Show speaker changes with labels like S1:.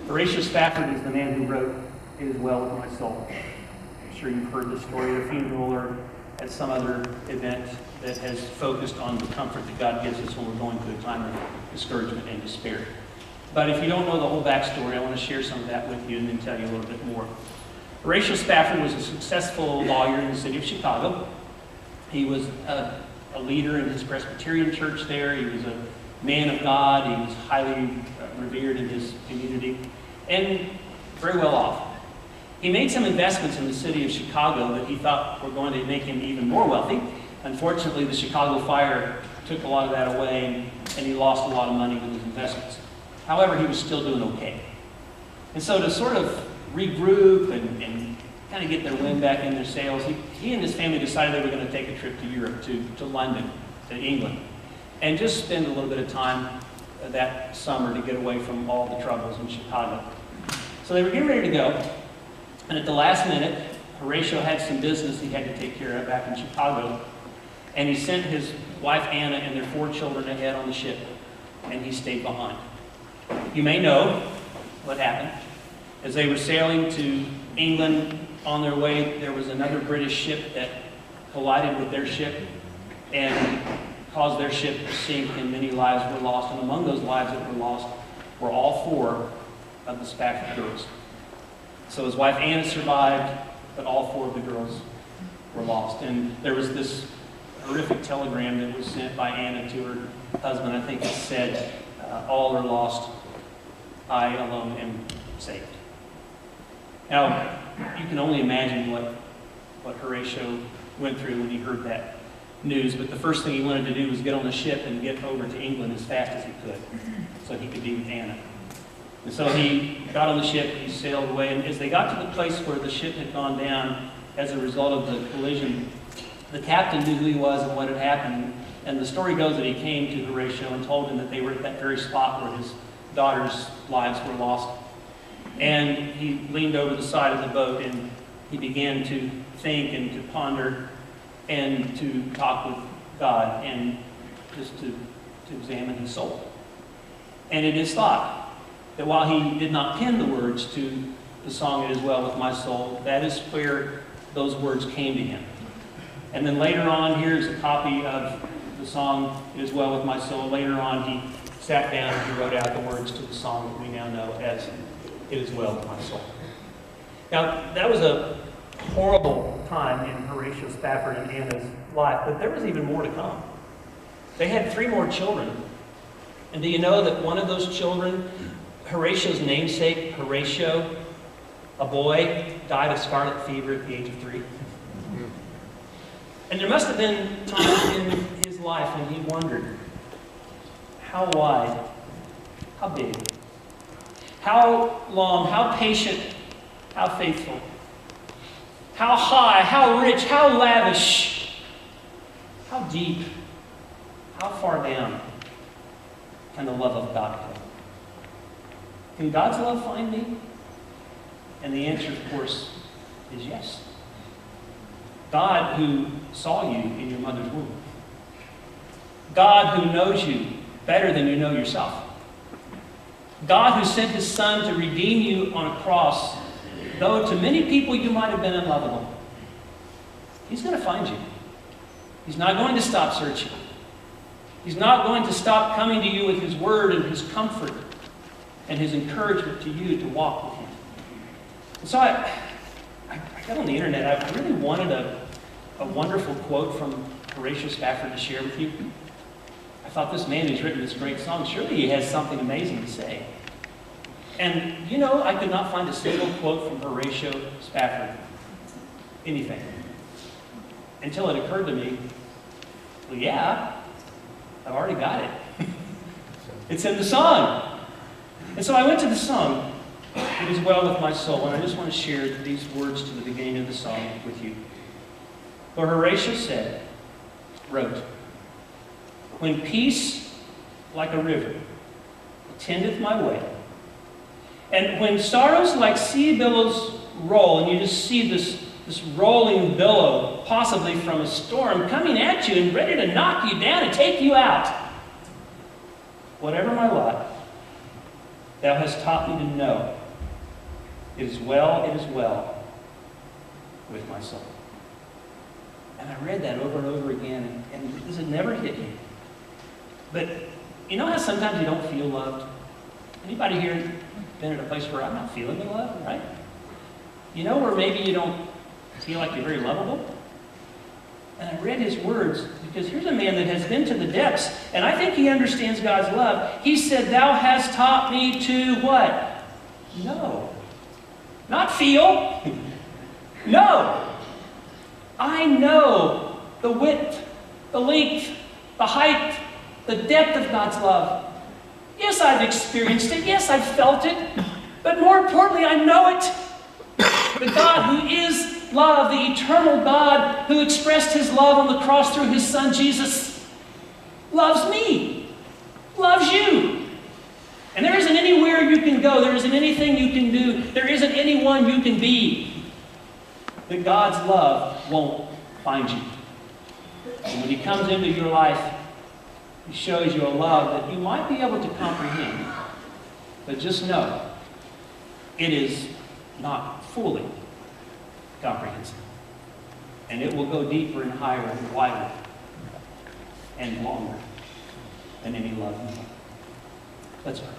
S1: Horatio Spafford is the man who wrote "It Is Well With My Soul." I'm sure you've heard the story at a funeral or at some other event that has focused on the comfort that God gives us when we're going through a time of discouragement and despair. But if you don't know the whole backstory, I want to share some of that with you and then tell you a little bit more. Horatio Spafford was a successful lawyer in the city of Chicago. He was a leader in his Presbyterian church there. He was a man of God. He was highly revered in his community and very well off. He made some investments in the city of Chicago that he thought were going to make him even more wealthy. Unfortunately, the Chicago fire took a lot of that away, and he lost a lot of money with his investments. However, he was still doing okay. And so to sort of regroup and kind of get their wind back in their sails, he and his family decided they were going to take a trip to Europe, to London, to England, and just spend a little bit of time that summer to get away from all the troubles in Chicago. So they were getting ready to go, and at the last minute, Horatio had some business he had to take care of back in Chicago, and he sent his wife Anna and their 4 children ahead on the ship, and he stayed behind. You may know what happened. As they were sailing to England on their way, there was another British ship that collided with their ship and caused their ship to sink, and many lives were lost. And among those lives that were lost were all 4 of the Spafford girls. So his wife Anna survived, but all 4 of the girls were lost. And there was this horrific telegram that was sent by Anna to her husband. I think it said, "All are lost, I alone am saved." Now, you can only imagine what Horatio went through when he heard that news, but the first thing he wanted to do was get on the ship and get over to England as fast as he could so he could be with Anna. And so he got on the ship, he sailed away, and as they got to the place where the ship had gone down as a result of the collision, the captain knew who he was and what had happened, and the story goes that he came to Horatio and told him that they were at that very spot where his daughter's lives were lost. And he leaned over the side of the boat and he began to think and to ponder and to talk with God and just to examine his soul. And it is thought that while he did not pen the words to the song "It Is Well With My Soul," that is where those words came to him. And then later on, here's a copy of the song "It Is Well With My Soul." Later on, he sat down and he wrote out the words to the song that we now know as "It Is Well With My Soul." Now, that was a horrible time in Horatio Spafford and Anna's life, but there was even more to come. They had 3 more children. And do you know that one of those children, Horatio's namesake, Horatio, a boy, died of scarlet fever at the age of 3? And there must have been times in his life when he wondered, how wide, how big, how long, how patient, how faithful, how high, how rich, how lavish, how deep, how far down can the love of God go? Can God's love find me? And the answer, of course, is yes. God who saw you in your mother's womb. God who knows you better than you know yourself. God who sent his Son to redeem you on a cross, though to many people you might have been unlovable. He's going to find you. He's not going to stop searching. He's not going to stop coming to you with his word and his comfort and his encouragement to you to walk with him. And so I got on the internet. I really wanted a wonderful quote from Horatio Spafford to share with you. I thought, this man who's written this great song, surely he has something amazing to say. And you know, I could not find a single quote from Horatio Spafford. Anything. Until it occurred to me, well, yeah, I've already got it. It's in the song. And so I went to the song, "It Is Well With My Soul," and I just want to share these words to the beginning of the song with you. For Horatio wrote, "When peace like a river attendeth my way, and when sorrows like sea billows roll," and you just see this rolling billow, possibly from a storm, coming at you and ready to knock you down and take you out. "Whatever my lot, Thou hast taught me to know. It is well with my soul. And I read that over and over again, and this had never hit me. But you know how sometimes you don't feel loved? Anybody here been in a place where I'm not feeling the love, right? You know where maybe you don't feel like you're very lovable? And I read his words, because here's a man that has been to the depths, and I think he understands God's love. He said, thou hast taught me to what? Know. Not feel. Know. I know the width, the length, the height, the depth of God's love. Yes, I've experienced it. Yes, I've felt it. But more importantly, I know it. The God who is love, the eternal God who expressed his love on the cross through his Son Jesus, loves me, loves you. And there isn't anywhere you can go, there isn't anything you can do, there isn't anyone you can be that God's love won't find you. And when he comes into your life, he shows you a love that you might be able to comprehend, but just know it is not fully comprehensive. And it will go deeper and higher and wider and longer than any love. Let's pray.